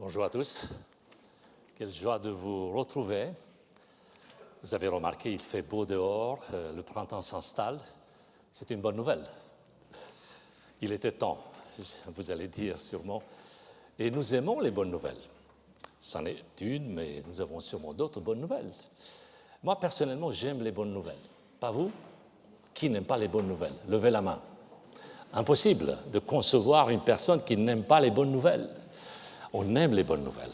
Bonjour à tous. Quelle joie de vous retrouver. Vous avez remarqué, il fait beau dehors, le printemps s'installe. C'est une bonne nouvelle. Il était temps, vous allez dire sûrement. Et nous aimons les bonnes nouvelles. C'en est une, mais nous avons sûrement d'autres bonnes nouvelles. Moi, personnellement, j'aime les bonnes nouvelles. Pas vous? Qui n'aime pas les bonnes nouvelles? Levez la main. Impossible de concevoir une personne qui n'aime pas les bonnes nouvelles. On aime les bonnes nouvelles.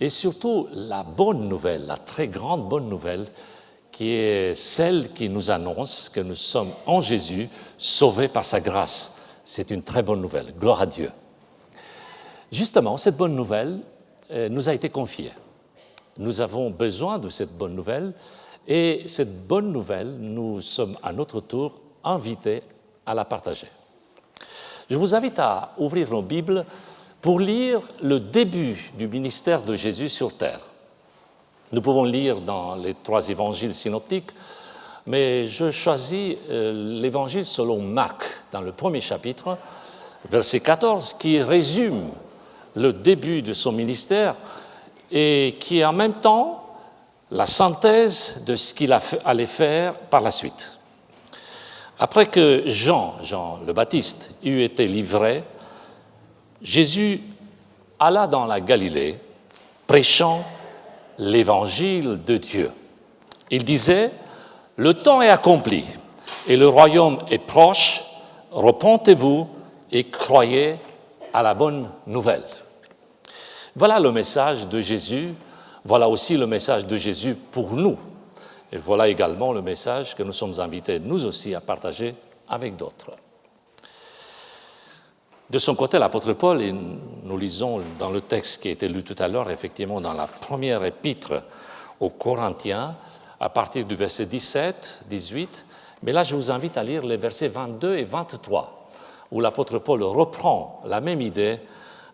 Et surtout, la bonne nouvelle, la très grande bonne nouvelle, qui est celle qui nous annonce que nous sommes en Jésus, sauvés par sa grâce. C'est une très bonne nouvelle. Gloire à Dieu. Justement, cette bonne nouvelle nous a été confiée. Nous avons besoin de cette bonne nouvelle et cette bonne nouvelle, nous sommes à notre tour invités à la partager. Je vous invite à ouvrir nos Bibles pour lire le début du ministère de Jésus sur terre. Nous pouvons lire dans les 3 évangiles synoptiques, mais je choisis l'évangile selon Marc, dans le 1er chapitre, verset 14, qui résume le début de son ministère et qui est en même temps la synthèse de ce qu'il allait faire par la suite. Après que Jean le Baptiste, eut été livré, Jésus alla dans la Galilée, prêchant l'évangile de Dieu. Il disait, « Le temps est accompli et le royaume est proche, repentez-vous et croyez à la bonne nouvelle. » Voilà le message de Jésus, voilà aussi le message de Jésus pour nous. Et voilà également le message que nous sommes invités, nous aussi, à partager avec d'autres. De son côté, l'apôtre Paul, et nous lisons dans le texte qui a été lu tout à l'heure, effectivement dans la première épître aux Corinthiens, à partir du verset 17, 18, mais là je vous invite à lire les versets 22 et 23, où l'apôtre Paul reprend la même idée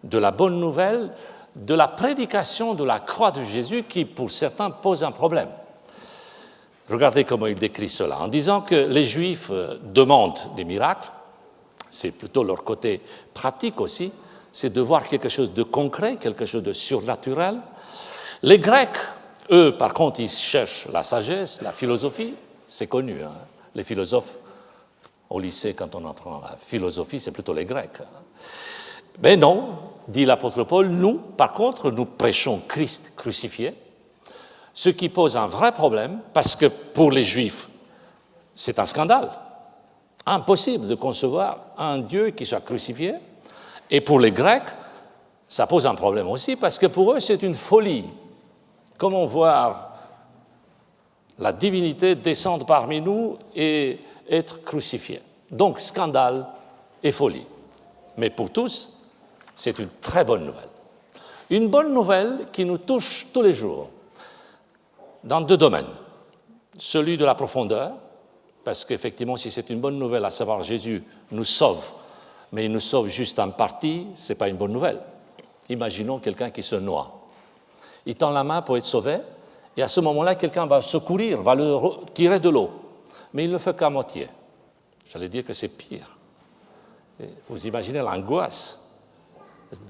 de la bonne nouvelle, de la prédication de la croix de Jésus qui, pour certains, pose un problème. Regardez comment il décrit cela, en disant que les Juifs demandent des miracles. C'est plutôt leur côté pratique aussi, c'est de voir quelque chose de concret, quelque chose de surnaturel. Les Grecs, eux, par contre, ils cherchent la sagesse, la philosophie, c'est connu. Hein. Les philosophes, au lycée, quand on apprend la philosophie, c'est plutôt les Grecs. Mais non, dit l'apôtre Paul, nous, par contre, nous prêchons Christ crucifié, ce qui pose un vrai problème, parce que pour les Juifs, c'est un scandale. Impossible de concevoir un Dieu qui soit crucifié. Et pour les Grecs, ça pose un problème aussi, parce que pour eux, c'est une folie. Comment voir la divinité descendre parmi nous et être crucifiée? Donc, scandale et folie. Mais pour tous, c'est une très bonne nouvelle. Une bonne nouvelle qui nous touche tous les jours, dans 2 domaines. Celui de la profondeur, parce qu'effectivement, si c'est une bonne nouvelle, à savoir Jésus nous sauve, mais il nous sauve juste en partie, ce n'est pas une bonne nouvelle. Imaginons quelqu'un qui se noie. Il tend la main pour être sauvé, et à ce moment-là, quelqu'un va secourir, va le tirer de l'eau. Mais il ne le fait qu'à moitié. J'allais dire que c'est pire. Et vous imaginez l'angoisse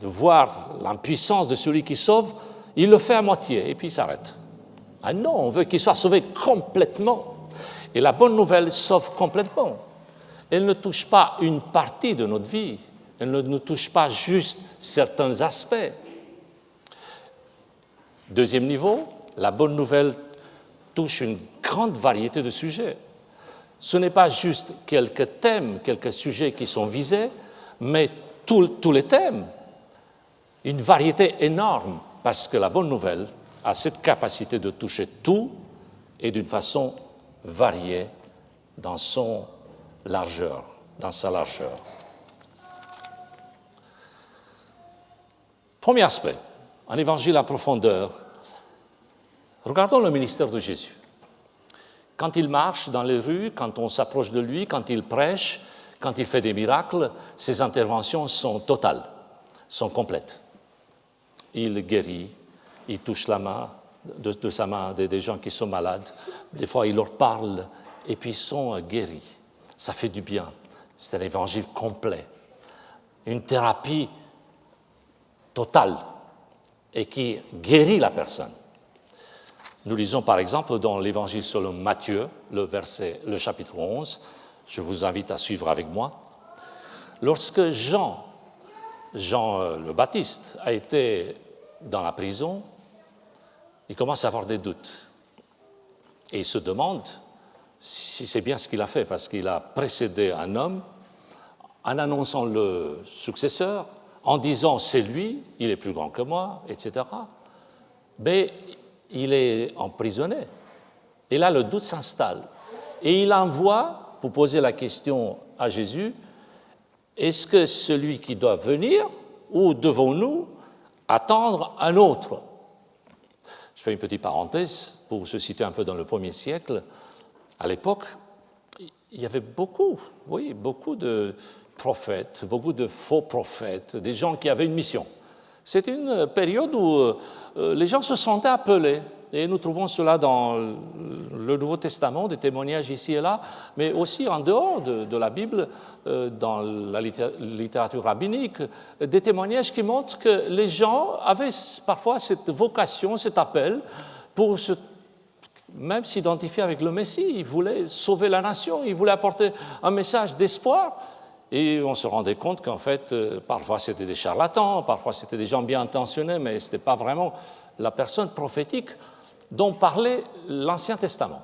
de voir l'impuissance de celui qui sauve, il le fait à moitié, et puis il s'arrête. Ah non, on veut qu'il soit sauvé complètement. Et la bonne nouvelle sauve complètement. Elle ne touche pas une partie de notre vie. Elle ne nous touche pas juste certains aspects. Deuxième niveau, la bonne nouvelle touche une grande variété de sujets. Ce n'est pas juste quelques thèmes, quelques sujets qui sont visés, mais tous les thèmes. Une variété énorme, parce que la bonne nouvelle a cette capacité de toucher tout et d'une façon varié dans son largeur, dans sa largeur. Premier aspect, un évangile à profondeur. Regardons le ministère de Jésus. Quand il marche dans les rues, quand on s'approche de lui, quand il prêche, quand il fait des miracles, ses interventions sont totales, sont complètes. Il guérit, il touche la main, de sa main des gens qui sont malades. Des fois, il leur parle et puis ils sont guéris. Ça fait du bien. C'est un évangile complet. Une thérapie totale. et qui guérit la personne. Nous lisons par exemple dans l'Évangile selon Matthieu, le chapitre 11, je vous invite à suivre avec moi. Lorsque Jean le Baptiste a été dans la prison, il commence à avoir des doutes. Et il se demande si c'est bien ce qu'il a fait, parce qu'il a précédé un homme en annonçant le successeur, en disant « c'est lui, il est plus grand que moi », etc. Mais il est emprisonné. Et là, le doute s'installe. Et il envoie, pour poser la question à Jésus, « Est-ce que celui qui doit venir, ou devons-nous attendre un autre ?» Je fais une petite parenthèse pour se situer un peu dans le 1er siècle. À l'époque, il y avait beaucoup de prophètes, beaucoup de faux prophètes, des gens qui avaient une mission. C'est une période où les gens se sentaient appelés. Et nous trouvons cela dans le Nouveau Testament, des témoignages ici et là, mais aussi en dehors de la Bible, dans la littérature rabbinique, des témoignages qui montrent que les gens avaient parfois cette vocation, cet appel, pour même s'identifier avec le Messie. Ils voulaient sauver la nation, ils voulaient apporter un message d'espoir. Et on se rendait compte qu'en fait, parfois c'était des charlatans, parfois c'était des gens bien intentionnés, mais ce n'était pas vraiment la personne prophétique dont parlait l'Ancien Testament.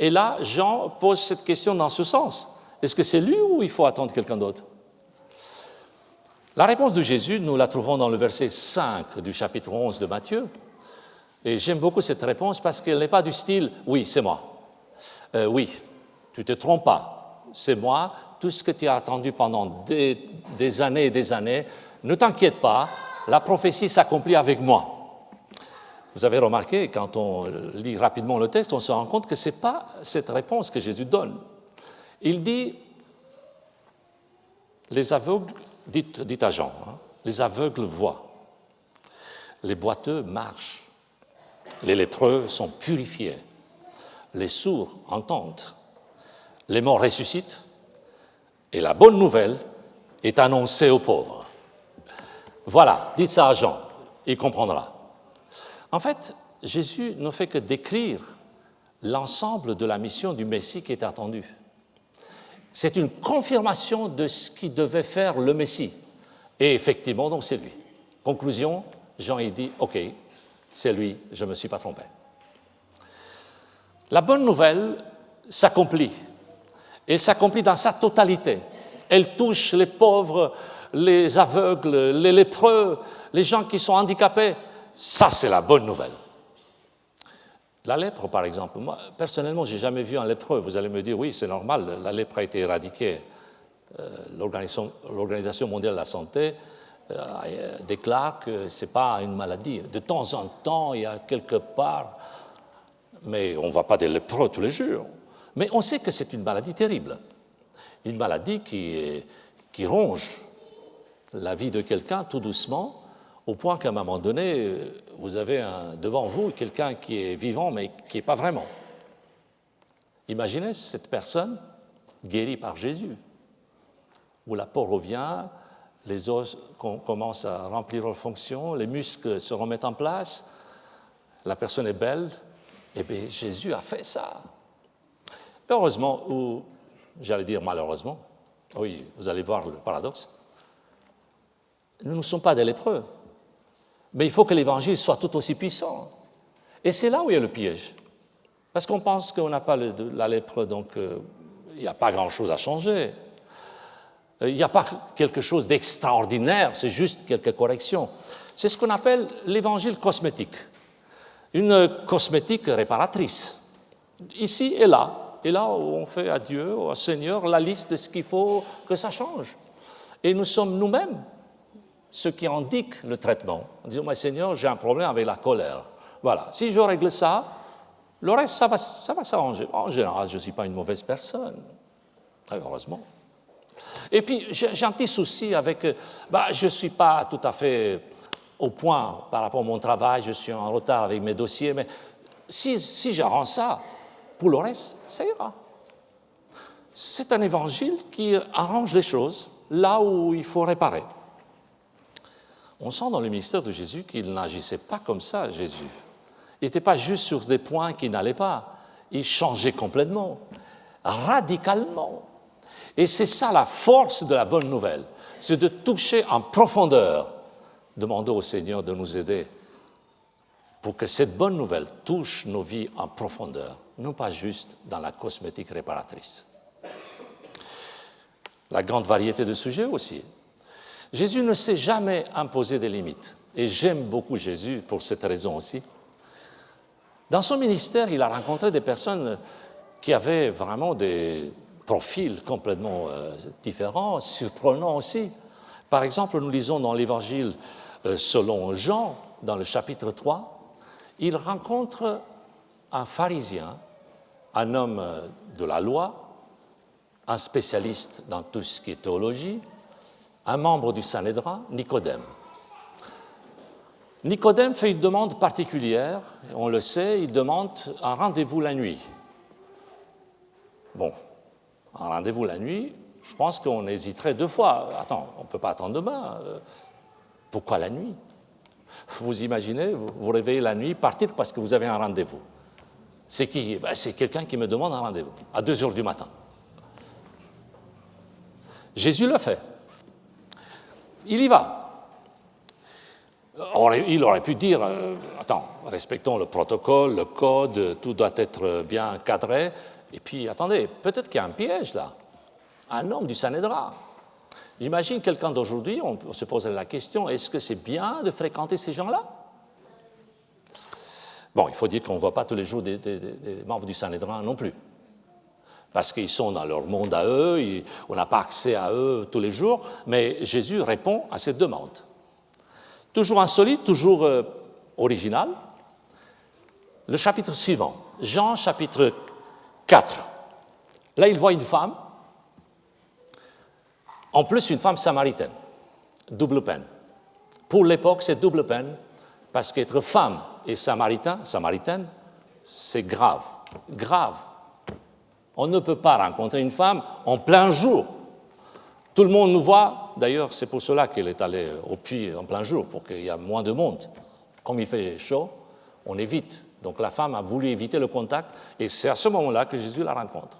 Et là, Jean pose cette question dans ce sens. Est-ce que c'est lui ou il faut attendre quelqu'un d'autre? La réponse de Jésus, nous la trouvons dans le verset 5 du chapitre 11 de Matthieu. Et j'aime beaucoup cette réponse parce qu'elle n'est pas du style « oui, c'est moi ». Oui, tu ne te trompes pas, c'est moi. Tout ce que tu as attendu pendant des années et des années, ne t'inquiète pas, la prophétie s'accomplit avec moi. Vous avez remarqué, quand on lit rapidement le texte, on se rend compte que ce n'est pas cette réponse que Jésus donne. Il dit, les aveugles, dit à Jean, les aveugles voient, les boiteux marchent, les lépreux sont purifiés, les sourds entendent, les morts ressuscitent, et la bonne nouvelle est annoncée aux pauvres. Voilà, dites ça à Jean, il comprendra. En fait, Jésus ne fait que décrire l'ensemble de la mission du Messie qui est attendue. C'est une confirmation de ce qui devait faire le Messie. Et effectivement, donc c'est lui. Conclusion, Jean il dit, OK, c'est lui, je ne me suis pas trompé. La bonne nouvelle s'accomplit. Elle s'accomplit dans sa totalité. Elle touche les pauvres, les aveugles, les lépreux, les gens qui sont handicapés. Ça, c'est la bonne nouvelle. La lèpre, par exemple, moi, personnellement, je n'ai jamais vu un lépreux. Vous allez me dire, oui, c'est normal, la lèpre a été éradiquée. L'Organisation mondiale de la santé déclare que ce n'est pas une maladie. De temps en temps, il y a quelque part, mais on ne voit pas des lépreux tous les jours. Mais on sait que c'est une maladie terrible, une maladie qui ronge la vie de quelqu'un tout doucement, au point qu'à un moment donné, vous avez devant vous quelqu'un qui est vivant, mais qui n'est pas vraiment. Imaginez cette personne guérie par Jésus, où la peau revient, les os commencent à remplir leurs fonctions, les muscles se remettent en place, la personne est belle. Eh bien, Jésus a fait ça. Heureusement, ou j'allais dire malheureusement, oui, vous allez voir le paradoxe, nous ne sommes pas des lépreux. Mais il faut que l'Évangile soit tout aussi puissant. Et c'est là où il y a le piège. Parce qu'on pense qu'on n'a pas la lèpre, donc il n'y a pas grand-chose à changer. Il n'y a pas quelque chose d'extraordinaire, c'est juste quelques corrections. C'est ce qu'on appelle l'Évangile cosmétique. Une cosmétique réparatrice. Ici et là où on fait à Dieu, au Seigneur, la liste de ce qu'il faut que ça change. Et nous sommes nous-mêmes ceux qui indiquent le traitement. En disant, mais Seigneur, j'ai un problème avec la colère. Voilà, si je règle ça, le reste, ça va s'arranger. En général, je ne suis pas une mauvaise personne, heureusement. Et puis, j'ai un petit souci avec, je ne suis pas tout à fait au point par rapport à mon travail, je suis en retard avec mes dossiers, mais si j'arrange ça, pour le reste, ça ira. C'est un évangile qui arrange les choses là où il faut réparer. On sent dans le ministère de Jésus qu'il n'agissait pas comme ça, Jésus. Il n'était pas juste sur des points qui n'allaient pas. Il changeait complètement, radicalement. Et c'est ça la force de la bonne nouvelle, c'est de toucher en profondeur. Demandons au Seigneur de nous aider pour que cette bonne nouvelle touche nos vies en profondeur, non pas juste dans la cosmétique réparatrice. La grande variété de sujets aussi. Jésus ne s'est jamais imposé des limites. Et j'aime beaucoup Jésus pour cette raison aussi. Dans son ministère, il a rencontré des personnes qui avaient vraiment des profils complètement différents, surprenants aussi. Par exemple, nous lisons dans l'Évangile selon Jean, dans le chapitre 3, il rencontre un pharisien, un homme de la loi, un spécialiste dans tout ce qui est théologie, un membre du Sanhédrin, Nicodème. Nicodème fait une demande particulière, on le sait, il demande un rendez-vous la nuit. Bon, un rendez-vous la nuit, je pense qu'on hésiterait 2 fois. Attends, on ne peut pas attendre demain. Pourquoi la nuit? Vous imaginez, vous réveillez la nuit, partir parce que vous avez un rendez-vous. C'est qui? C'est quelqu'un qui me demande un rendez-vous, à 2 heures du matin. Jésus le fait. Il y va. Il aurait pu dire, attends, respectons le protocole, le code, tout doit être bien cadré. Et puis, attendez, peut-être qu'il y a un piège là. Un homme du Sanhédrin. J'imagine quelqu'un d'aujourd'hui, on se pose la question, est-ce que c'est bien de fréquenter ces gens-là? Bon, il faut dire qu'on ne voit pas tous les jours des membres du Sanhédrin non plus. Parce qu'ils sont dans leur monde à eux, on n'a pas accès à eux tous les jours, mais Jésus répond à cette demande. Toujours insolite, toujours original. Le chapitre suivant, Jean chapitre 4. Là, il voit une femme, en plus une femme samaritaine, double peine. Pour l'époque, c'est double peine, parce qu'être femme et samaritaine, c'est grave, grave. On ne peut pas rencontrer une femme en plein jour. Tout le monde nous voit. D'ailleurs, c'est pour cela qu'elle est allée au puits en plein jour, pour qu'il y ait moins de monde. Comme il fait chaud, on évite. Donc la femme a voulu éviter le contact, et c'est à ce moment-là que Jésus la rencontre.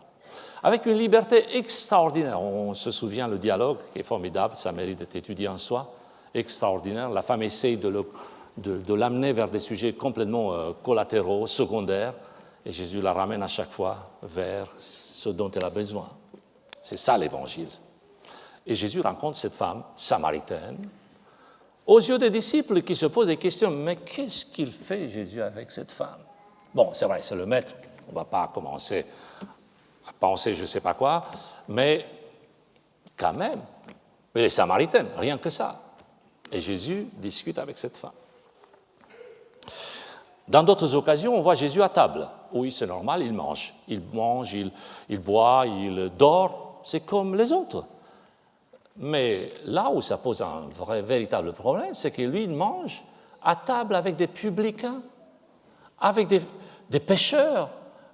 Avec une liberté extraordinaire. On se souvient le dialogue, qui est formidable, ça mérite d'être étudié en soi, extraordinaire. La femme essaye de l'amener vers des sujets complètement collatéraux, secondaires, et Jésus la ramène à chaque fois vers ce dont elle a besoin. C'est ça l'Évangile. Et Jésus rencontre cette femme samaritaine, aux yeux des disciples qui se posent des questions. Mais qu'est-ce qu'il fait, Jésus, avec cette femme? Bon, c'est vrai, c'est le maître. On ne va pas commencer à penser je ne sais pas quoi, mais quand même, elle est samaritaine, rien que ça. Et Jésus discute avec cette femme. Dans d'autres occasions, on voit Jésus à table. Oui, c'est normal, il mange. Il mange, il boit, il dort. C'est comme les autres. Mais là où ça pose un véritable problème, c'est que lui, il mange à table avec des publicains, avec des pécheurs,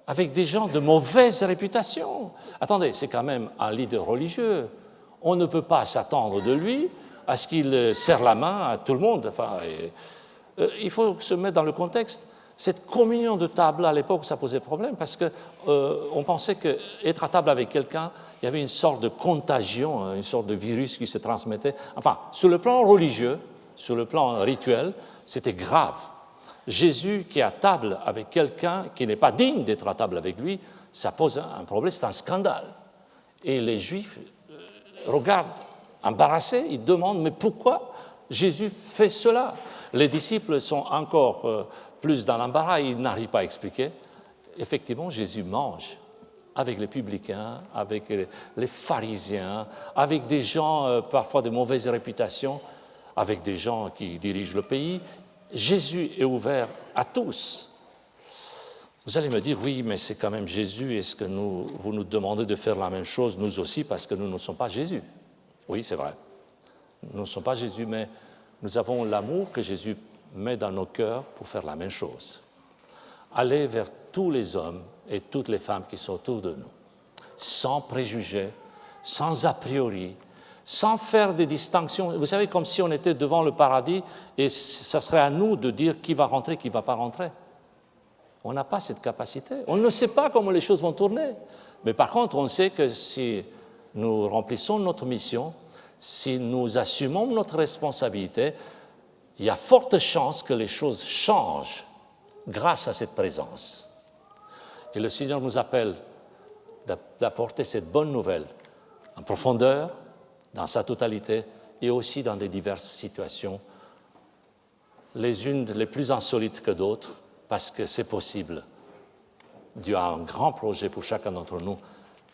avec des gens de mauvaise réputation. Attendez, c'est quand même un leader religieux. On ne peut pas s'attendre de lui à ce qu'il serre la main à tout le monde. Enfin, il faut se mettre dans le contexte. Cette communion de table, à l'époque, ça posait problème parce qu'on pensait qu'être à table avec quelqu'un, il y avait une sorte de contagion, une sorte de virus qui se transmettait. Enfin, sur le plan religieux, sur le plan rituel, c'était grave. Jésus qui est à table avec quelqu'un qui n'est pas digne d'être à table avec lui, ça pose un problème, c'est un scandale. Et les Juifs regardent embarrassés, ils demandent, mais pourquoi Jésus fait cela? Les disciples sont encore plus dans l'embarras, ils n'arrivent pas à expliquer. Effectivement, Jésus mange avec les publicains, avec les pharisiens, avec des gens parfois de mauvaise réputation, avec des gens qui dirigent le pays. Jésus est ouvert à tous. Vous allez me dire, oui, mais c'est quand même Jésus, est-ce que vous nous demandez de faire la même chose, nous aussi, parce que nous ne sommes pas Jésus? Oui, c'est vrai. Nous ne sommes pas Jésus, mais nous avons l'amour que Jésus met dans nos cœurs pour faire la même chose. Aller vers tous les hommes et toutes les femmes qui sont autour de nous, sans préjugés, sans a priori, sans faire des distinctions. Vous savez, comme si on était devant le paradis et ça serait à nous de dire qui va rentrer, qui ne va pas rentrer. On n'a pas cette capacité. On ne sait pas comment les choses vont tourner. Mais par contre, on sait que si nous remplissons notre mission, si nous assumons notre responsabilité, il y a forte chance que les choses changent grâce à cette présence. Et le Seigneur nous appelle d'apporter cette bonne nouvelle en profondeur, dans sa totalité, et aussi dans des diverses situations, les unes les plus insolites que d'autres, parce que c'est possible. Dieu a un grand projet pour chacun d'entre nous,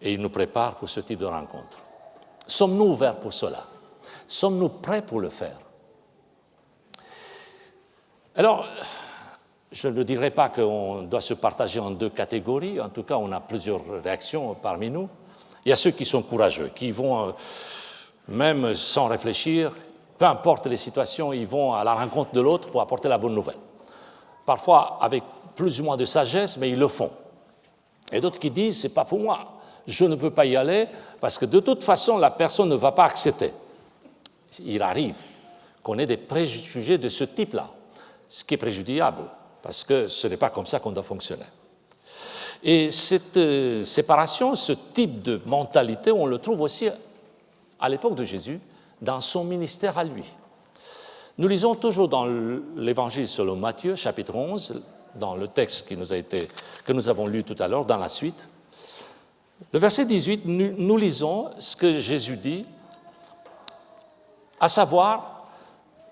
et il nous prépare pour ce type de rencontre. Sommes-nous ouverts pour cela? Sommes-nous prêts pour le faire? Alors, je ne dirais pas qu'on doit se partager en deux catégories. En tout cas, on a plusieurs réactions parmi nous. Il y a ceux qui sont courageux, qui vont, même sans réfléchir, peu importe les situations, ils vont à la rencontre de l'autre pour apporter la bonne nouvelle. Parfois avec plus ou moins de sagesse, mais ils le font. Et d'autres qui disent, c'est pas pour moi, je ne peux pas y aller, parce que de toute façon, la personne ne va pas accepter. Il arrive qu'on ait des préjugés de ce type-là, ce qui est préjudiciable, parce que ce n'est pas comme ça qu'on doit fonctionner. Et cette séparation, ce type de mentalité, on le trouve aussi à l'époque de Jésus, dans son ministère à lui. Nous lisons toujours dans l'Évangile selon Matthieu, chapitre 11, dans le texte que nous avons lu tout à l'heure, dans la suite. Le verset 18, nous lisons ce que Jésus dit, à savoir,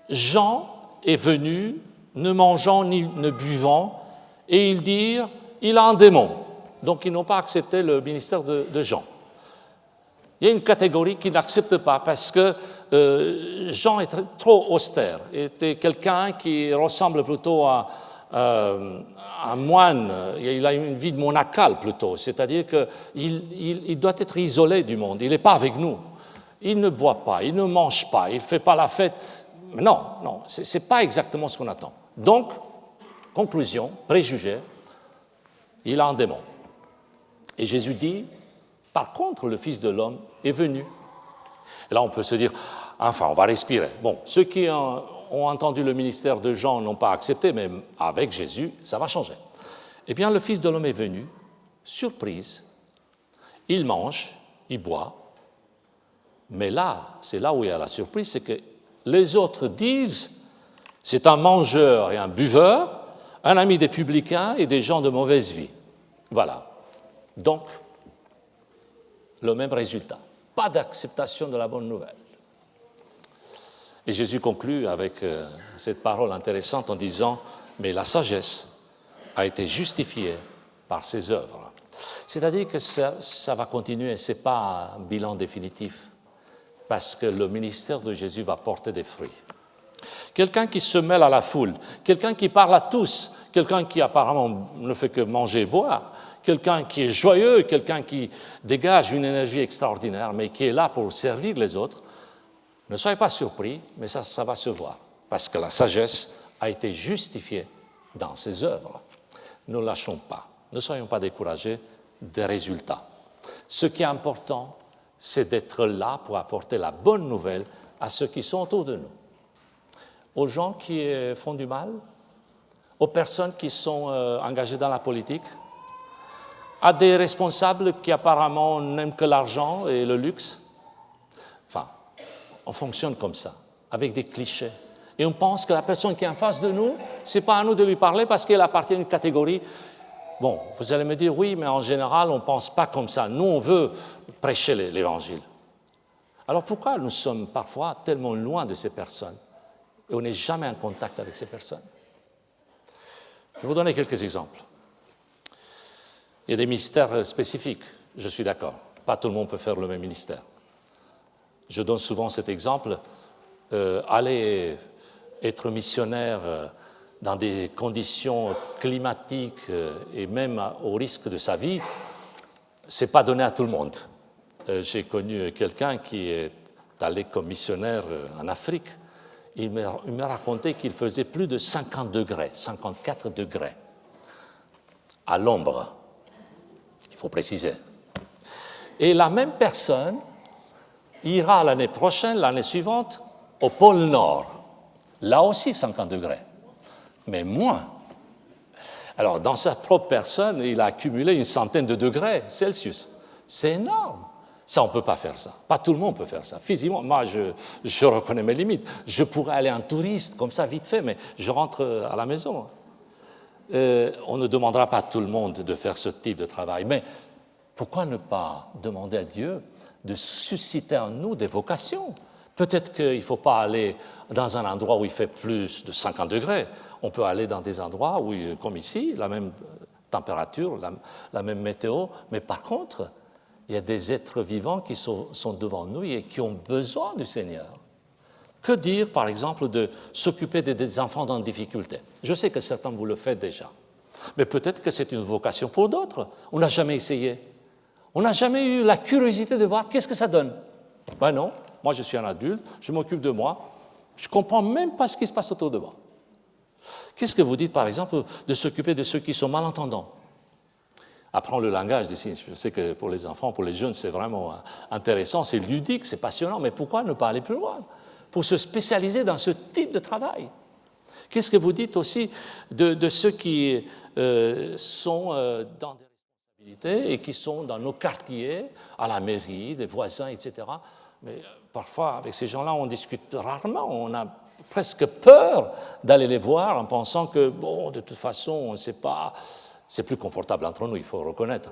Jean est venu, ne mangeant ni ne buvant, et ils dirent, il a un démon. Donc ils n'ont pas accepté le ministère de Jean. Il y a une catégorie qui n'accepte pas parce que Jean est trop austère, était quelqu'un qui ressemble plutôt à un moine, il a une vie monacale plutôt, c'est-à-dire qu'il doit être isolé du monde, il n'est pas avec nous, il ne boit pas, il ne mange pas, il ne fait pas la fête. Non, ce n'est pas exactement ce qu'on attend. Donc, conclusion, préjugé, il a un démon. Et Jésus dit, par contre, le Fils de l'homme est venu. Et là, on peut se dire, enfin, on va respirer. Bon, ceux qui ont entendu le ministère de Jean n'ont pas accepté, mais avec Jésus, ça va changer. Eh bien, le Fils de l'homme est venu, surprise, il mange, il boit, mais là, c'est là où il y a la surprise, c'est que les autres disent, c'est un mangeur et un buveur, un ami des publicains et des gens de mauvaise vie. Voilà. Donc, le même résultat. Pas d'acceptation de la bonne nouvelle. Et Jésus conclut avec cette parole intéressante en disant « Mais la sagesse a été justifiée par ses œuvres. » C'est-à-dire que ça va continuer, ce n'est pas un bilan définitif, parce que le ministère de Jésus va porter des fruits. Quelqu'un qui se mêle à la foule, quelqu'un qui parle à tous, quelqu'un qui apparemment ne fait que manger et boire, quelqu'un qui est joyeux, quelqu'un qui dégage une énergie extraordinaire, mais qui est là pour servir les autres, ne soyez pas surpris, mais ça va se voir, parce que la sagesse a été justifiée dans ses œuvres. Ne lâchons pas, ne soyons pas découragés des résultats. Ce qui est important, c'est d'être là pour apporter la bonne nouvelle à ceux qui sont autour de nous. Aux gens qui font du mal, aux personnes qui sont engagées dans la politique, à des responsables qui apparemment n'aiment que l'argent et le luxe. Enfin, on fonctionne comme ça, avec des clichés. Et on pense que la personne qui est en face de nous, ce n'est pas à nous de lui parler parce qu'elle appartient à une catégorie. Bon, vous allez me dire, oui, mais en général, on ne pense pas comme ça. Nous, on veut prêcher l'Évangile. Alors pourquoi nous sommes parfois tellement loin de ces personnes et on n'est jamais en contact avec ces personnes? Je vais vous donner quelques exemples. Il y a des ministères spécifiques, je suis d'accord. Pas tout le monde peut faire le même ministère. Je donne souvent cet exemple. Aller être missionnaire dans des conditions climatiques et même au risque de sa vie, ce n'est pas donné à tout le monde. J'ai connu quelqu'un qui est allé comme missionnaire en Afrique. Il m'a raconté qu'il faisait plus de 50 degrés, 54 degrés, à l'ombre. Il faut préciser. Et la même personne, ira l'année prochaine, l'année suivante, au pôle Nord. Là aussi 50 degrés, mais moins. Alors, dans sa propre personne, il a accumulé une centaine de degrés Celsius. C'est énorme. Ça, on ne peut pas faire ça. Pas tout le monde peut faire ça. Physiquement, moi, je reconnais mes limites. Je pourrais aller en touriste, comme ça, vite fait, mais je rentre à la maison. On ne demandera pas à tout le monde de faire ce type de travail. Mais pourquoi ne pas demander à Dieu de susciter en nous des vocations? Peut-être qu'il ne faut pas aller dans un endroit où il fait plus de 50 degrés. On peut aller dans des endroits où, comme ici, la même température, la même météo, mais par contre, il y a des êtres vivants qui sont devant nous et qui ont besoin du Seigneur. Que dire, par exemple, de s'occuper des enfants en difficulté? Je sais que certains vous le faites déjà, mais peut-être que c'est une vocation pour d'autres. On n'a jamais essayé. On n'a jamais eu la curiosité de voir qu'est-ce que ça donne. Ben non, moi je suis un adulte, je m'occupe de moi, je ne comprends même pas ce qui se passe autour de moi. Qu'est-ce que vous dites, par exemple, de s'occuper de ceux qui sont malentendants? Apprendre le langage des signes. Je sais que pour les enfants, pour les jeunes, c'est vraiment intéressant, c'est ludique, c'est passionnant, mais pourquoi ne pas aller plus loin pour se spécialiser dans ce type de travail? Qu'est-ce que vous dites aussi de ceux qui sont dans des responsabilités et qui sont dans nos quartiers, à la mairie, des voisins, etc. Mais parfois, avec ces gens-là, on discute rarement, on a presque peur d'aller les voir en pensant que, bon, de toute façon, on ne sait pas, c'est plus confortable entre nous, il faut reconnaître.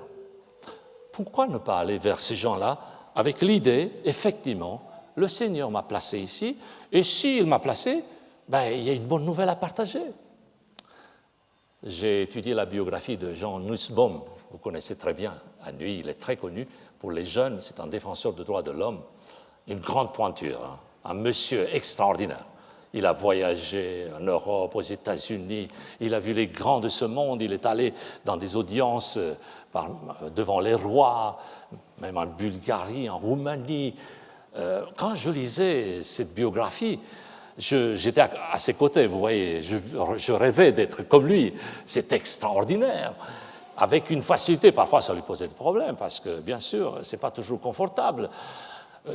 Pourquoi ne pas aller vers ces gens-là avec l'idée, effectivement, le Seigneur m'a placé ici, et s'il m'a placé, ben, il y a une bonne nouvelle à partager. J'ai étudié la biographie de Jean Nussbaum, vous connaissez très bien, à lui, il est très connu, pour les jeunes, c'est un défenseur des droits de l'homme, une grande pointure, hein, un monsieur extraordinaire. Il a voyagé en Europe, aux États-Unis, il a vu les grands de ce monde, il est allé dans des audiences devant les rois, même en Bulgarie, en Roumanie. Quand je lisais cette biographie, j'étais à ses côtés, vous voyez, je rêvais d'être comme lui. C'est extraordinaire. Avec une facilité, parfois ça lui posait des problèmes, parce que bien sûr, ce n'est pas toujours confortable.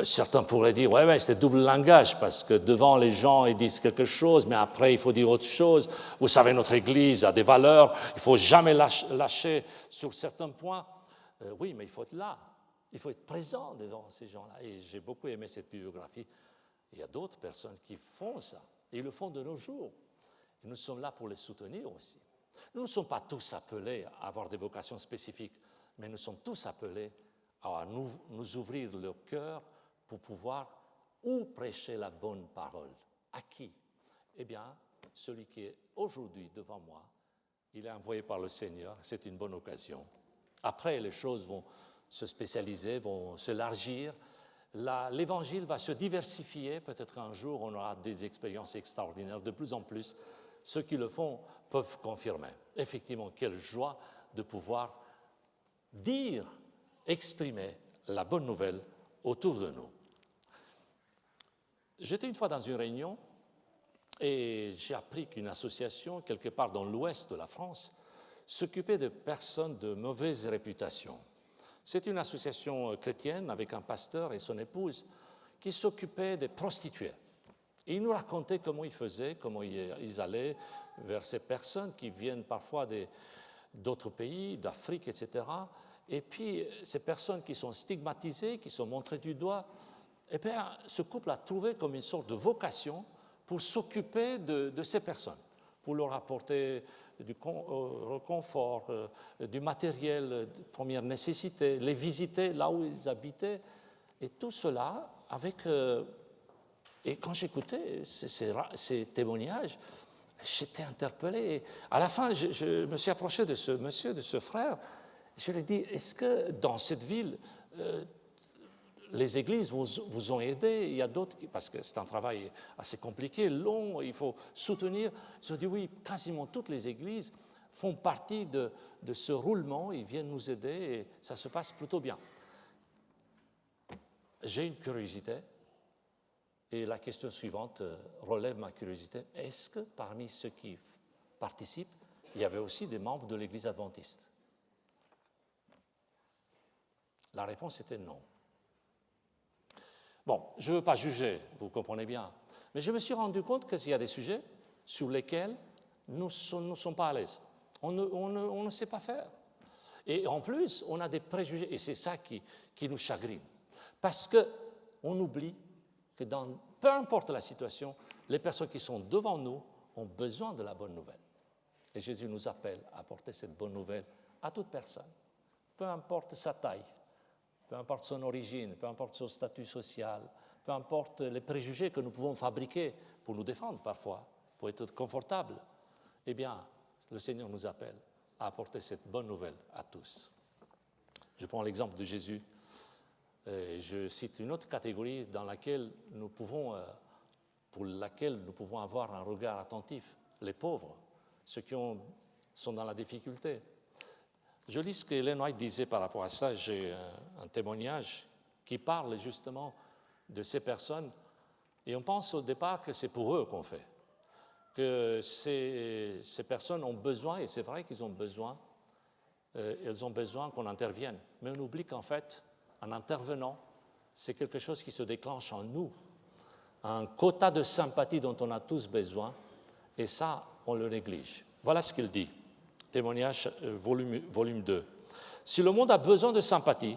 Certains pourraient dire, ouais, c'est double langage, parce que devant les gens, ils disent quelque chose, mais après, il faut dire autre chose. Vous savez, notre Église a des valeurs, il ne faut jamais lâcher sur certains points. Oui, mais il faut être là, il faut être présent devant ces gens-là. Et j'ai beaucoup aimé cette biographie. Il y a d'autres personnes qui font ça, et ils le font de nos jours. Et nous sommes là pour les soutenir aussi. Nous ne sommes pas tous appelés à avoir des vocations spécifiques, mais nous sommes tous appelés à nous ouvrir le cœur pour pouvoir où prêcher la bonne parole. À qui? Eh bien, celui qui est aujourd'hui devant moi, il est envoyé par le Seigneur, c'est une bonne occasion. Après, les choses vont se spécialiser, vont s'élargir. L'Évangile va se diversifier. Peut-être qu'un jour, on aura des expériences extraordinaires. De plus en plus, ceux qui le font peuvent confirmer. Effectivement, quelle joie de pouvoir dire, exprimer la bonne nouvelle autour de nous. J'étais une fois dans une réunion et j'ai appris qu'une association, quelque part dans l'ouest de la France, s'occupait de personnes de mauvaise réputation. C'est une association chrétienne avec un pasteur et son épouse qui s'occupait des prostituées. Et ils nous racontaient comment ils faisaient, comment ils allaient vers ces personnes qui viennent parfois d'autres pays, d'Afrique, etc. Et puis, ces personnes qui sont stigmatisées, qui sont montrées du doigt, eh bien, ce couple a trouvé comme une sorte de vocation pour s'occuper de ces personnes, pour leur apporter du réconfort, du matériel de première nécessité, les visiter là où ils habitaient, et tout cela avec... et quand j'écoutais ces témoignages, j'étais interpellé. Et à la fin, je me suis approché de ce monsieur, de ce frère. Je lui ai dit, est-ce que dans cette ville, les églises vous ont aidé? Il y a d'autres, parce que c'est un travail assez compliqué, long, il faut soutenir. Ils ont dit, oui, quasiment toutes les églises font partie de ce roulement, ils viennent nous aider et ça se passe plutôt bien. J'ai une curiosité. Et la question suivante relève ma curiosité. Est-ce que parmi ceux qui participent, il y avait aussi des membres de l'Église adventiste? La réponse était non. Bon, je ne veux pas juger, vous comprenez bien, mais je me suis rendu compte qu'il y a des sujets sur lesquels nous ne sommes pas à l'aise. On ne sait pas faire. Et en plus, on a des préjugés, et c'est ça qui nous chagrine. Parce qu'on oublie que peu importe la situation, les personnes qui sont devant nous ont besoin de la bonne nouvelle. Et Jésus nous appelle à apporter cette bonne nouvelle à toute personne, peu importe sa taille, peu importe son origine, peu importe son statut social, peu importe les préjugés que nous pouvons fabriquer pour nous défendre parfois, pour être confortables. Eh bien, le Seigneur nous appelle à apporter cette bonne nouvelle à tous. Je prends l'exemple de Jésus. Je cite une autre catégorie dans laquelle pour laquelle nous pouvons avoir un regard attentif, les pauvres, ceux qui sont dans la difficulté. Je lis ce qu'Ellen White disait par rapport à ça. J'ai un témoignage qui parle justement de ces personnes, et on pense au départ que c'est pour eux qu'on fait, que ces personnes ont besoin, et c'est vrai qu'ils ont besoin, elles ont besoin qu'on intervienne, mais on oublie qu'en fait, en intervenant, c'est quelque chose qui se déclenche en nous, un quota de sympathie dont on a tous besoin, et ça, on le néglige. Voilà ce qu'il dit. Témoignage, volume 2. Si le monde a besoin de sympathie,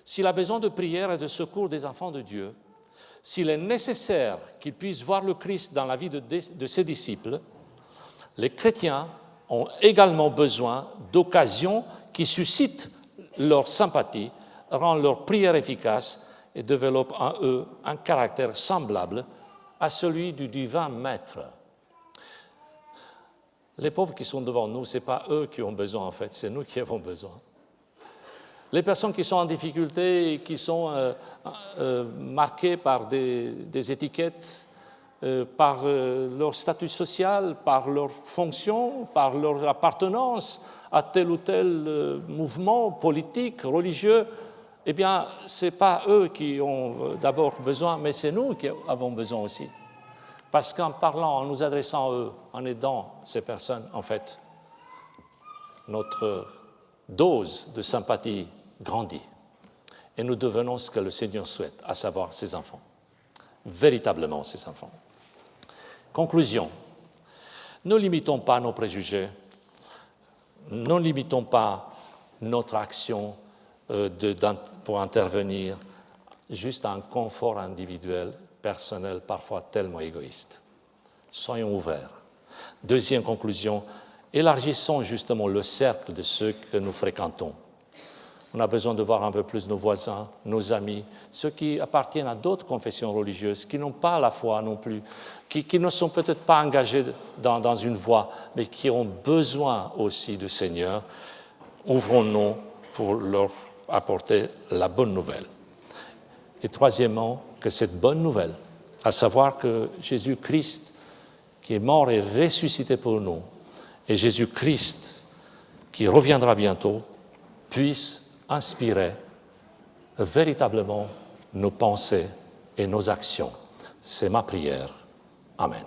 s'il a besoin de prière et de secours des enfants de Dieu, s'il est nécessaire qu'il puisse voir le Christ dans la vie de ses disciples, les chrétiens ont également besoin d'occasions qui suscitent leur sympathie, rendent leur prière efficace et développent en eux un caractère semblable à celui du divin Maître. Les pauvres qui sont devant nous, ce n'est pas eux qui ont besoin en fait, c'est nous qui avons besoin. Les personnes qui sont en difficulté et qui sont marquées par des étiquettes, par leur statut social, par leur fonction, par leur appartenance à tel ou tel mouvement politique, religieux, eh bien, ce n'est pas eux qui ont d'abord besoin, mais c'est nous qui avons besoin aussi. Parce qu'en parlant, en nous adressant à eux, en aidant ces personnes, en fait, notre dose de sympathie grandit. Et nous devenons ce que le Seigneur souhaite, à savoir ses enfants. Véritablement ses enfants. Conclusion. Ne limitons pas nos préjugés. Ne limitons pas notre action pour intervenir juste à un confort individuel, personnel, parfois tellement égoïste. Soyons ouverts. Deuxième conclusion, élargissons justement le cercle de ceux que nous fréquentons. On a besoin de voir un peu plus nos voisins, nos amis, ceux qui appartiennent à d'autres confessions religieuses, qui n'ont pas la foi non plus, qui ne sont peut-être pas engagés dans une voie, mais qui ont besoin aussi du Seigneur. Ouvrons-nous pour leur apporter la bonne nouvelle. Et troisièmement, que cette bonne nouvelle, à savoir que Jésus-Christ, qui est mort et ressuscité pour nous, et Jésus-Christ, qui reviendra bientôt, puisse inspirer véritablement nos pensées et nos actions. C'est ma prière. Amen.